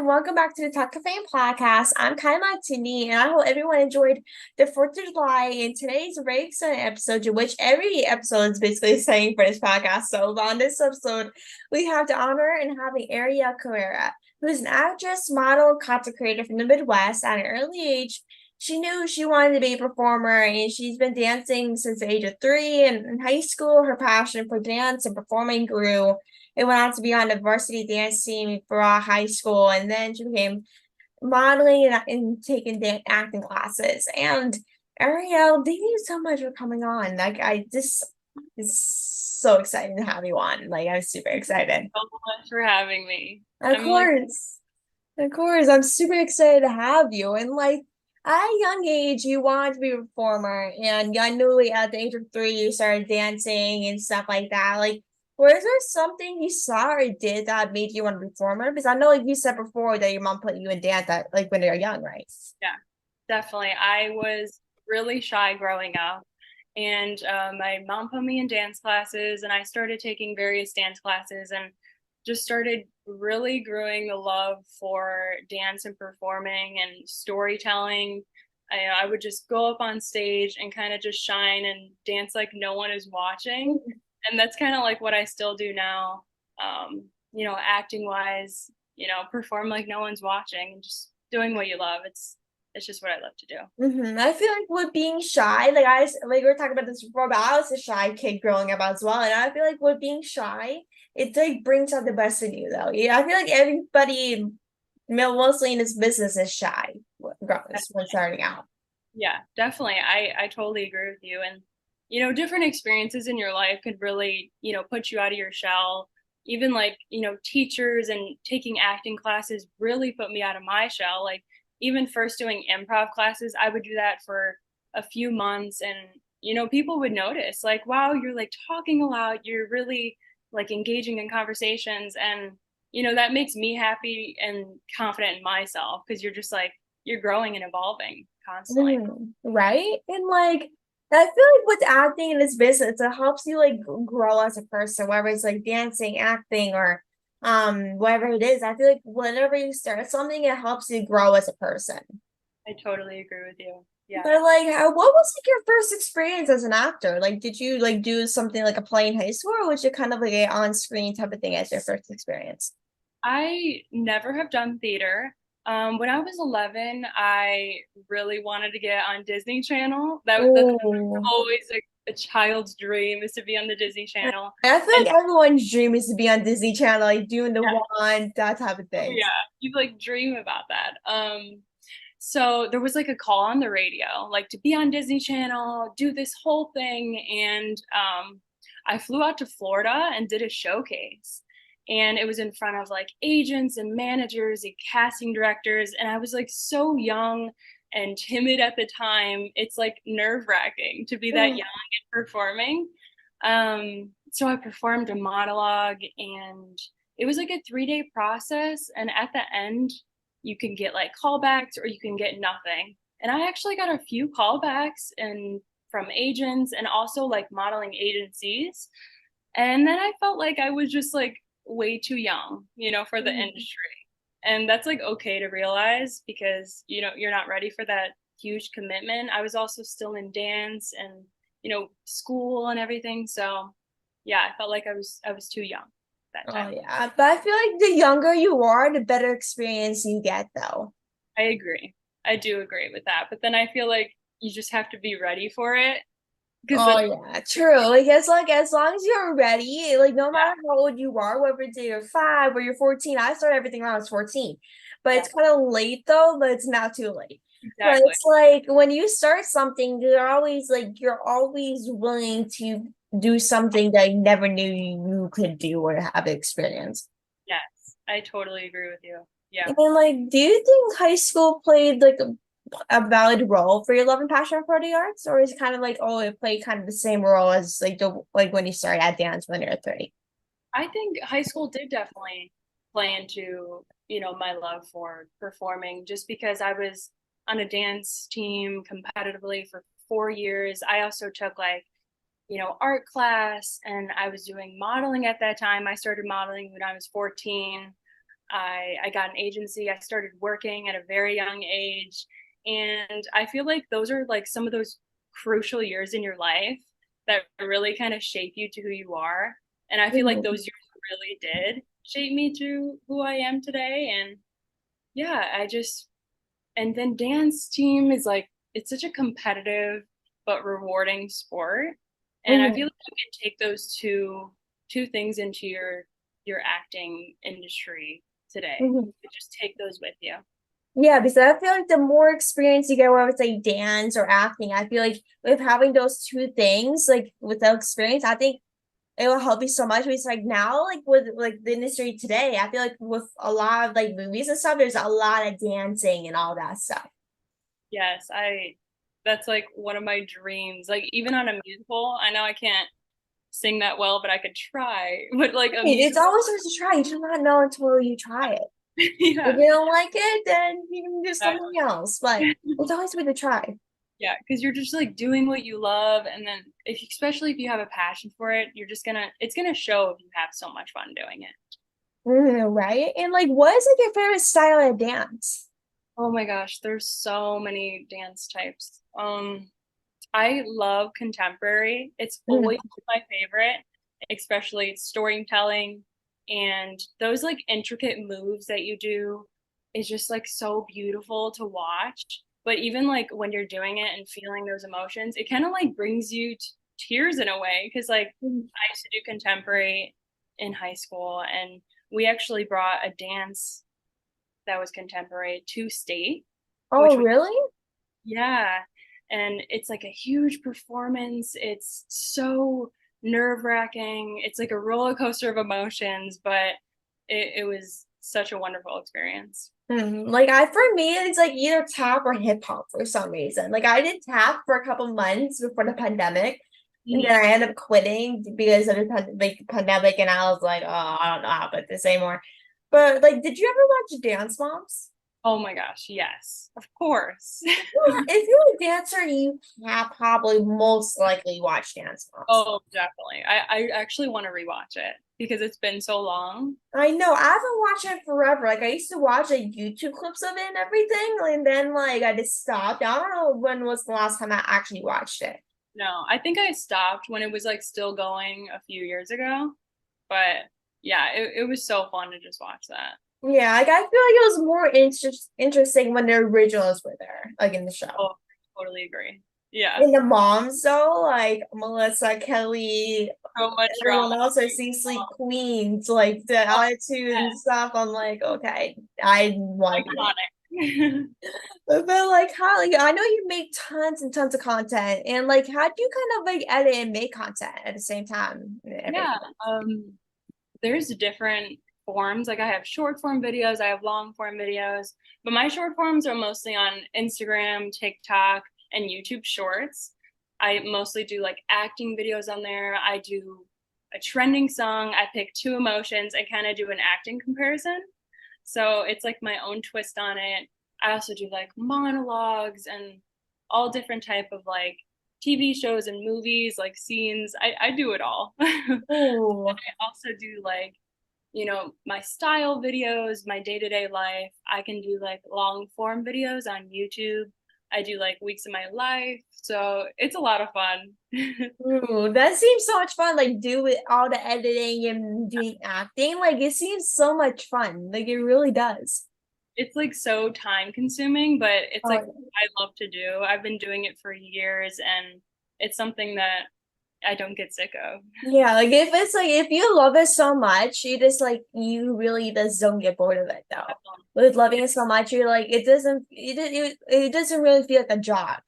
and welcome back to the Talkoffamepod podcast. I'm Kylie, and I hope everyone enjoyed the 4th of July. And today's a very exciting episode, which every episode is basically saying for this podcast. So on this episode, we have the honor in having Arielle Carrera, who is an actress, model, content creator from the Midwest. At an early age, she knew she wanted to be a performer, and she's been dancing since the age of 3. And in high school, her passion for dance and performing grew. It went on to be on the varsity dance team for high school, and then she became modeling and taking acting classes. And Arielle, thank you so much for coming on. Like, I just it's so exciting to have you on. Like, I'm super excited. So much for having me. Of I'm like, course, of course, I'm super excited to have you. And like at a young age, you wanted to be a performer, and I knew like, at the age of 3, you started dancing and stuff like that. Like, was there something you saw or did that made you want to be a performer? Because I know, like you said before, that your mom put you in dance at like when you were young, right? yeah, definitely. I was really shy growing up, and my mom put me in dance classes, and I started taking various dance classes and just started really growing the love for dance and performing and storytelling. I would just go up on stage and kind of just shine and dance like no one is watching. And that's kind of like what I still do now. Acting wise, perform like no one's watching and just doing what you love. It's just what I love to do. I feel like with being shy, like we were talking about this before, but I was a shy kid growing up as well, and I feel like with being shy, it like brings out the best in you, though. Yeah, I feel like everybody, mostly in this business, is shy regardless when starting out. Yeah, definitely. I totally agree with you. And different experiences in your life could really, put you out of your shell. Even like, teachers and taking acting classes really put me out of my shell. Like even first doing improv classes, I would do that for a few months and people would notice like, wow, you're like talking a lot, you're really like engaging in conversations and that makes me happy and confident in myself because you're just like you're growing and evolving constantly. Right? And like I feel like with acting in this business, it helps you like grow as a person, whether it's like dancing, acting, or whatever it is. I feel like whenever you start something, it helps you grow as a person. I totally agree with you. Yeah. But like, what was like your first experience as an actor? Like, did you like do something like a play in high school, or was it kind of like a on-screen type of thing as your first experience? I never have done theater. When I was 11, I really wanted to get on Disney Channel. That's Oh, always a child's dream is to be on the Disney Channel. I feel And like everyone's dream is to be on Disney Channel, like doing the yeah, wand, that type of oh thing. yeah, you like dream about that. So there was like a call on the radio, like to be on Disney Channel, do this whole thing, and I flew out to Florida and did a showcase. And it was in front of like agents and managers and casting directors. And I was like so young and timid at the time. It's like nerve-wracking to be that young Mm. and performing. So I performed a monologue and it was like a 3-day process. And at the end, you can get like callbacks or you can get nothing. And I actually got a few callbacks and from agents and also like modeling agencies. And then I felt like I was just like way too young, for the Mhm. industry. And that's like okay to realize because, you're not ready for that huge commitment. I was also still in dance and, school and everything. So yeah, I felt like I was too young that Oh time. yeah, but I feel like the younger you are, the better experience you get, though. I agree. I do agree with that. But then I feel like you just have to be ready for it because Oh then, yeah, true. Like as long as you're ready, like no yeah, matter how old you are, whether it's you're 5 or you're 14. I started everything when I was 14. But yeah, it's kind of late though, but it's not too late. But exactly. it's like when you start something, you're always willing to do something that you never knew you could do or have experience. Yes, I totally agree with you. Yeah. And like, do you think high school played like a valid role for your love and passion for the arts, or is it kind of like, oh, it played kind of the same role as like the like when you started at dance when you were 30? I think high school did definitely play into, my love for performing just because I was on a dance team competitively for 4 years. I also took like, art class and I was doing modeling at that time. I started modeling when I was 14. I got an agency. I started working at a very young age. And I feel like those are like some of those crucial years in your life that really kind of shape you to who you are. And I feel like Mhm. those years really did shape me to who I am today. And yeah, and then dance team is like, it's such a competitive but rewarding sport. And I feel Mhm. like you can take those two things into your acting industry today. Mhm. You just take those with you. Yeah, because I feel like the more experience you get, whether it's like dance or acting, I feel like with having those two things, like with the experience, I think it will help you so much. Because like now, like with like the industry today, I feel like with a lot of like movies and stuff, there's a lot of dancing and all that stuff. Yes, that's like one of my dreams. Like even on a musical, I know I can't sing that well, but I could try. But like a It's musical, always worth a try. You do not know until you try it. If yeah. you don't like it, then you can do something Exactly. else. But it's always worth a try. Yeah, because you're just like doing what you love, and then especially if you have a passion for it, it's gonna show if you have so much fun doing it. Right? And like, what is like your favorite style of dance? Oh my gosh, there's so many dance types. I love contemporary. It's Mm. always my favorite, especially storytelling and those like intricate moves that you do is just like so beautiful to watch. But even like when you're doing it and feeling those emotions, it kind of like brings you to tears in a way. Cause like Mm. I used to do contemporary in high school, and we actually brought a dance that was contemporary to state, Oh, which was, really? yeah. And it's like a huge performance. It's so nerve-wracking. It's like a roller coaster of emotions, but it was such a wonderful experience. Like for me, it's like either tap or hip hop for some reason. Like I did tap for a couple months before the pandemic, and then Mhm. I ended up quitting because of the pandemic, and I was like, oh, I don't know how about this anymore. But like, did you ever watch Dance Moms? Oh my gosh, yes, of course. If you're a dancer, you have probably most likely watch Dance Moms. Oh, definitely. I actually want to rewatch it because it's been so long. I know I haven't watched it forever. Like I used to watch like YouTube clips of it and everything, and then like I just stopped. I don't know when was the last time I actually watched it. No, I think I stopped when it was like still going a few years ago. But yeah, it was so fun to just watch that. Yeah, like I feel like it was more interesting when the originals were there, like in the show. Oh, totally agree. Yeah, In the moms though, like Melissa, Kelly, so much everyone drama. else are C-suite queens, like the Oh, attitude and stuff. I'm like, okay, I want to be there. iconic. But like how like I know you make tons and tons of content and like how do you kind of like edit and make content at the same time and Yeah, everything? there's different forms. Like I have short form videos, I have long form videos, but my short forms are mostly on Instagram, TikTok, and YouTube Shorts. I mostly do like acting videos on there. I do a trending song. I pick two emotions and kind of do an acting comparison. So it's like my own twist on it. I also do like monologues and all different type of like TV shows and movies, like scenes. I do it all. I Ooh. also do like, my style videos, my day-to-day life. I can do like long form videos on YouTube. I do like weeks of my life. So it's a lot of fun. Ooh, that seems so much fun. Like do it all the editing and doing acting. Like it seems so much fun. Like it really does. It's like so time consuming, but it's like Oh, I love to do. I've been doing it for years, and it's something that I don't get sick of. yeah, like if it's like if you love it so much, you just like you really just don't get bored of it though. With loving it so much, you're like it doesn't really feel like a job,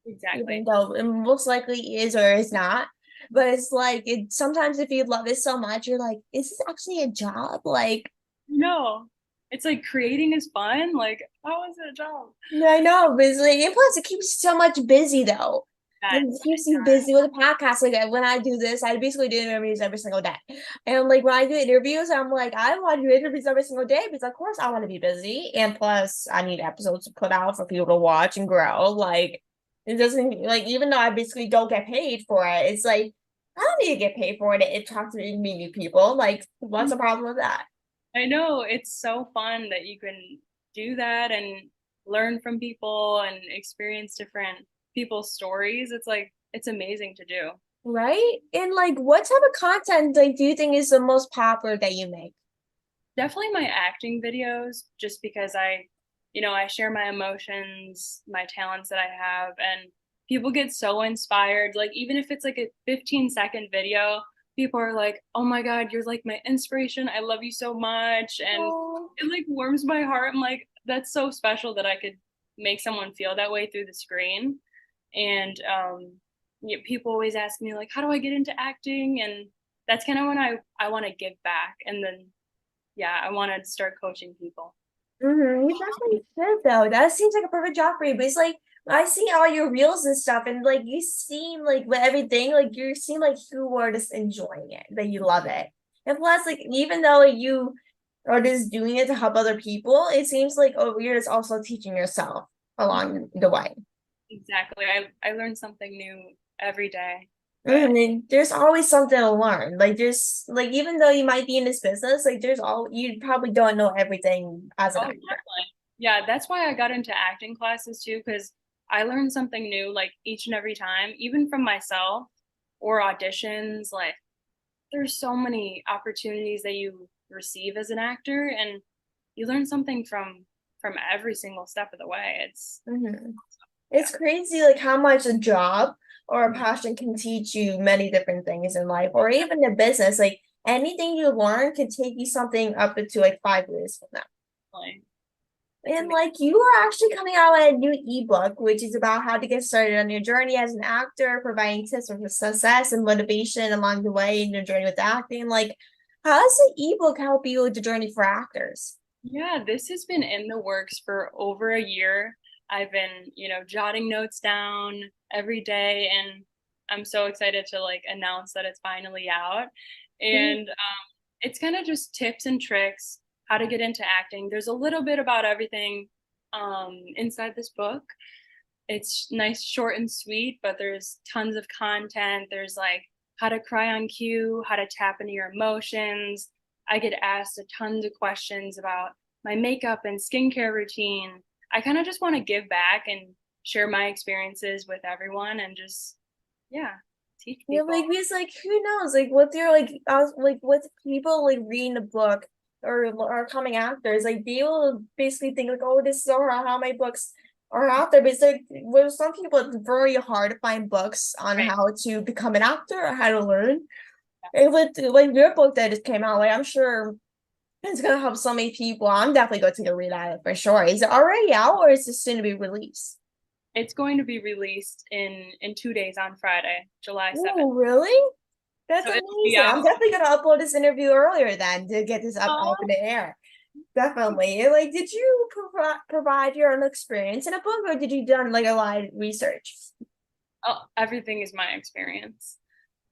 even Exactly. though it most likely is or is not. But it's like it sometimes if you love it so much, you're like, is this actually a job? Like, No, it's like creating is fun. Like, how is it a job? I know, but it's like, and plus it keeps you so much busy though. Like, it Yes. keeps you busy with a podcast. Like when I do this, I basically do interviews every single day. And like when I do interviews, I'm like, I want to do interviews every single day because of course I want to be busy. And plus I need episodes to put out for people to watch and grow. Like it doesn't like even though I basically don't get paid for it, it's like I don't need to get paid for it. It talks to me people. Like, what's the problem with that? I know it's so fun that you can do that and learn from people and experience different people's stories. It's like it's amazing to do. Right? And like what type of content like do you think is the most popular that you make? Definitely my acting videos, just because I share my emotions, my talents that I have, and people get so inspired. Like, even if it's like a 15-second video, people are like, oh my God, you're like my inspiration. I love you so much. And Oh. it like warms my heart. I'm like, that's so special that I could make someone feel that way through the screen. And yeah, people always ask me, like, how do I get into acting? And that's kind of when I want to give back. And then yeah, I want to start coaching people. You definitely should though. That seems like a perfect job for you. But it's like I see all your reels and stuff, and like you seem like with everything, like you seem like you are just enjoying it, that you love it. And plus, like even though like, you are just doing it to help other people, it seems like oh you're just also teaching yourself along the way. Exactly. I learn something new every day. But And there's always something to learn. Like there's like even though you might be in this business, like there's all you probably don't know everything as an oh, actor. definitely. Yeah, that's why I got into acting classes too, because I learned something new like each and every time, even from myself or auditions. Like there's so many opportunities that you receive as an actor, and you learn something from every single step of the way. It's Mhm. yeah. It's crazy like how much a job or a passion can teach you many different things in life or even in business. Like anything you learn could take you something up into like 5 years from now. Definitely. It's And amazing. like you are actually coming out with a new ebook, which is about how to get started on your journey as an actor, providing tips for success and motivation along the way in your journey with acting. Like, how does the ebook help you with the journey for actors? Yeah, this has been in the works for over a year. I've been, jotting notes down every day, and I'm so excited to like announce that it's finally out. Mhm. And it's kind of just tips and tricks how to get into acting. There's a little bit about everything inside this book. It's nice, short and sweet, but there's tons of content. There's like how to cry on cue, how to tap into your emotions. I get asked a tons of questions about my makeup and skincare routine. I kind of just want to give back and share my experiences with everyone and just, yeah, teach Yeah, people. like because like who knows? Like what they're like with people like reading the book or coming actors, like they will basically think like, oh, this is how my books are out there. But it's like with some people it's very hard to find books on Right. how to become an actor or how to learn. And with like your book that just came out, like I'm sure it's gonna help so many people. I'm definitely going to take a read at it for sure. Is it already out or is it soon to be released? It's going to be released in 2 days on Friday, July 7th. Oh, really? That's So it'll be amazing. I'm out. definitely gonna upload this interview earlier then to get this up in Oh, the air. Definitely. And, like, did you provide your own experience in a book, or did you done like a lot of research? everything is my experience.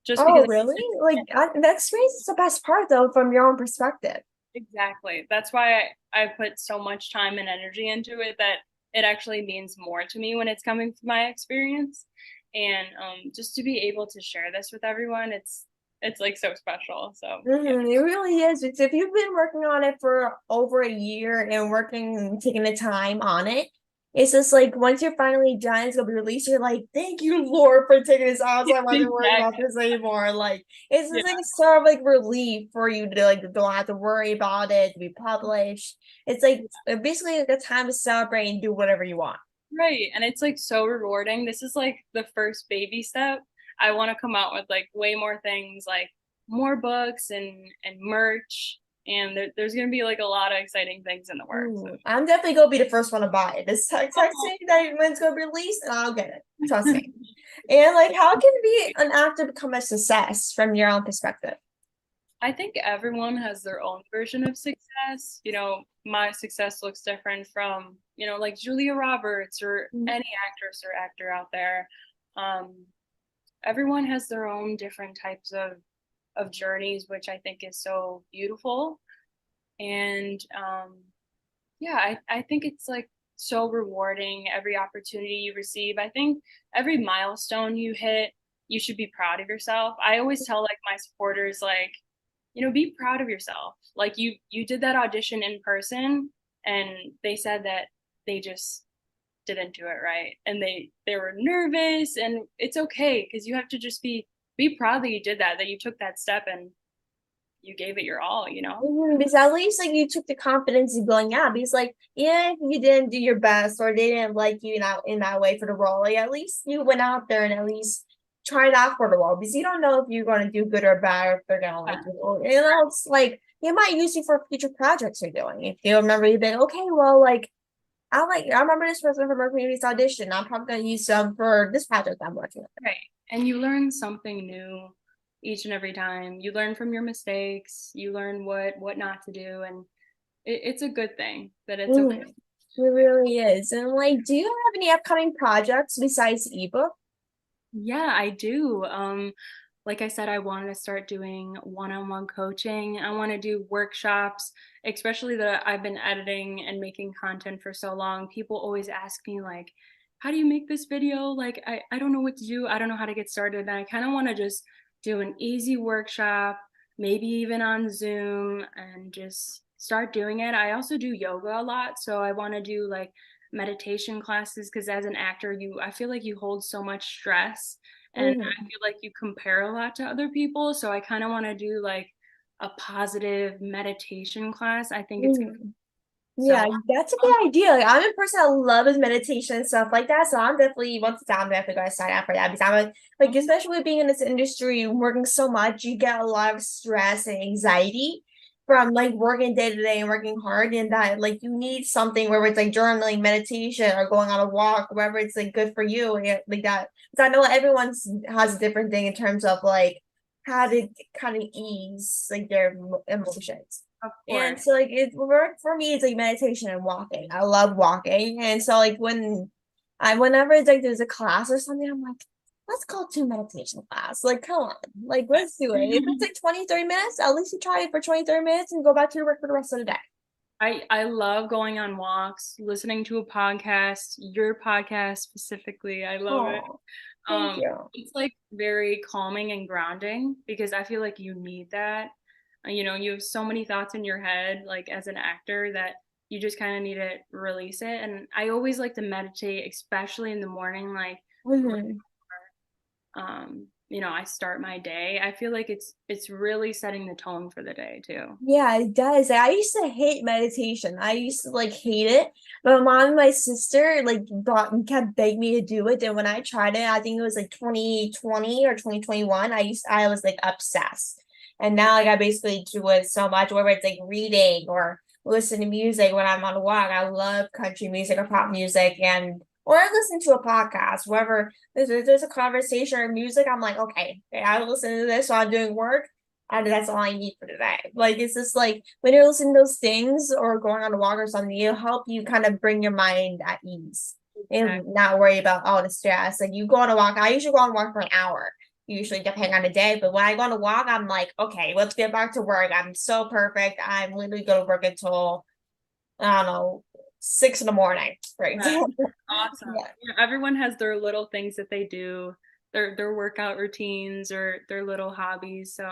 Just Oh, because really? Like the experience is the best part, though, from your own perspective. exactly. That's why I put so much time and energy into it that it actually means more to me when it's coming from my experience. And just to be able to share this with everyone, it's like so special. So yeah. It really is. It's if you've been working on it for over a year and working and taking the time on it, it's just like once you're finally done, it's gonna be released. You're like, thank you, Lord, for taking this out. So I wasn't worried about Exactly. this anymore. Like it's Yeah. just like sort of like relief for you to like don't have to worry about it to be published. It's like basically like a time to celebrate and do whatever you want. Right. And it's like so rewarding. This is like the first baby step. I want to come out with like way more things, like more books and merch. And there's gonna be like a lot of exciting things in the works. I'm definitely gonna be the first one to buy it. Just text me that when it's gonna be released, and I'll get it. Trust me. And like, how can be an actor become a success from your own perspective? I think everyone has their own version of success. My success looks different from, like Julia Roberts or any actress or actor out there. Um, Everyone has their own different types of journeys, which I think is so beautiful. And yeah, I think it's like so rewarding every opportunity you receive. I think every milestone you hit, you should be proud of yourself. I always tell like my supporters, like, be proud of yourself. Like you did that audition in person and they said that they just didn't do it right and they were nervous, and it's okay because you have to just be proud that you did that you took that step and you gave it your all. Because at least like you took the confidence of going out. Because like, yeah, you didn't do your best or they didn't like you in that way for the role. Like at least you went out there and at least tried out for the role because you don't know if you're gonna do good or bad or if they're gonna like you. Or, it's like they might use you for future projects you're doing. If you remember, you'd be like, okay, well, like I remember this person from our community's audition. I'm probably gonna use them for this project I'm working on. Right. And you learn something new each and every time. You learn from your mistakes, you learn what not to do, and it's a good thing that it's okay. It really is. And like, do you have any upcoming projects besides ebook? Yeah, I do. Like I said, I wanted to start doing one-on-one coaching. I want to do workshops, especially that I've been editing and making content for so long. People always ask me like, how do you make this video? Like, I don't know what to do. I don't know how to get started. And I kind of want to just do an easy workshop, maybe even on Zoom, and just start doing it. I also do yoga a lot. So I want to do like meditation classes because as an actor, I feel like you hold so much stress and I feel like you compare a lot to other people. So I kind of want to do like a positive meditation class. I think it's Yeah, so that's a good idea. Like, I'm a person that loves meditation and stuff like that. So I'm definitely once it's out, I'm definitely gonna sign up for that because I'm like especially being in this industry, working so much, you get a lot of stress and anxiety from like working day to day and working hard, and that like you need something where it's like journaling, meditation, or going on a walk, wherever it's like good for you, and like that. Because I know everyone's has a different thing in terms of like how to kind of ease like their emotions. of And course. so like it work for me, it's like meditation and walking. I love walking. And so like whenever it's like there's a class or something, I'm like, let's go to a meditation class. Like, come on. Like, let's do it. If it's like 20, 30 minutes, at least you try it for 20, 30 minutes and go back to your work for the rest of the day. I love going on walks, listening to a podcast, your podcast specifically. I love it. Oh, thank you. It's like very calming and grounding because I feel like you need that. You have so many thoughts in your head, like as an actor, that you just kind of need to release it. And I always like to meditate, especially in the morning, like Mhm. I start my day. I feel like it's really setting the tone for the day too. Yeah, it does. I used to hate meditation. I used to like hate it. But my mom and my sister like kept begging me to do it. And when I tried it, I think it was like 2020 or 2021, I was like obsessed. And now like I basically do it so much, whether it's like reading or listen to music when I'm on a walk. I love country music or pop music and or I listen to a podcast, wherever there's a conversation or music, I'm like, okay, I listen to this while I'm doing work and that's all I need for today. Like it's just like when you're listening to those things or going on a walk or something, it'll help you kind of bring your mind at ease and Exactly. not worry about all the stress. Like you go on a walk, I usually go on a walk for an hour, usually depending on the day. But when I go on a walk, I'm like, okay, let's get back to work. I'm so perfect. I'm literally gonna work until I don't know, 6 in the morning, for Right. example. Awesome. Yeah. Everyone has their little things that they do, their workout routines or their little hobbies. So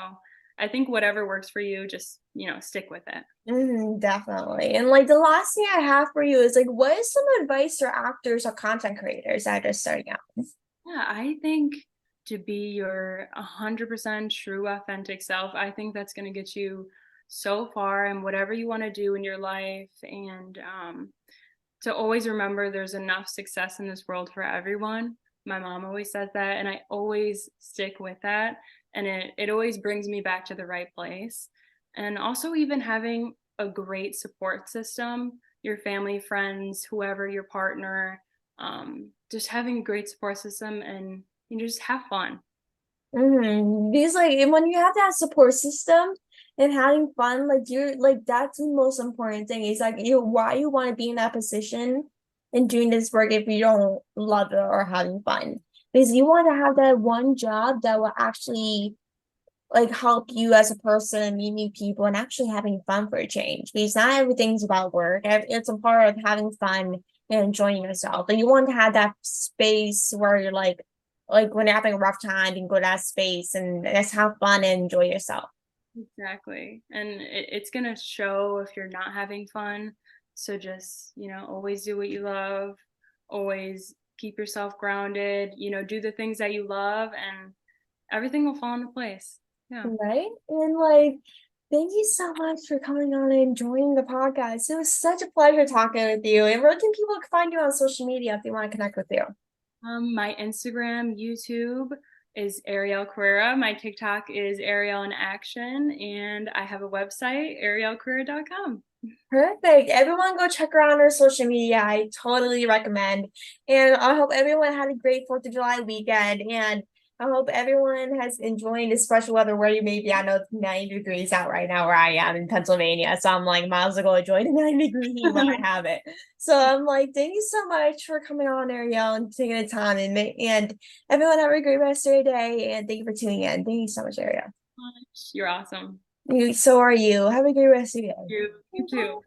I think whatever works for you, just, stick with it. Definitely. And like the last thing I have for you is like, what is some advice for actors or content creators that are just starting out? Yeah, I think to be your 100% true, authentic self, I think that's going to get you so far in whatever you want to do in your life. And to always remember there's enough success in this world for everyone. My mom always says that, and I always stick with that. And it always brings me back to the right place. And also, even having a great support system, your family, friends, whoever, your partner, just having a great support system and you just have fun. Because like when you have that support system and having fun, like you're like that's the most important thing. Is like why you want to be in that position and doing this work if you don't love it or having fun. Because you want to have that one job that will actually like help you as a person and meet new people and actually having fun for a change. Because not everything's about work. It's a part of having fun and enjoying yourself. But you want to have that space where you're like when you're having a rough time, you can go to that space and just have fun and enjoy yourself. Exactly. And it's going to show if you're not having fun. So just, always do what you love, always keep yourself grounded, do the things that you love, and everything will fall into place. Yeah. Right? And like, thank you so much for coming on and joining the podcast. It was such a pleasure talking with you. And where can people find you on social media if they want to connect with you? My Instagram, YouTube is Arielle Carrera. My TikTok is Arielle in Action, and I have a website, ariellecarrera.com. Perfect. Everyone go check her out on her social media. I totally recommend. And I hope everyone had a great 4th of July weekend. And I hope everyone has enjoyed the special weather where you may be. I know it's 90 degrees out right now where I am in Pennsylvania. So I'm like, might as well go enjoy the 90-degree heat when I have it. So I'm like, thank you so much for coming on, Arielle, and taking the time. And everyone have a great rest of your day. And thank you for tuning in. Thank you so much, Arielle. You're awesome. So are you. Have a great rest of your day. You too.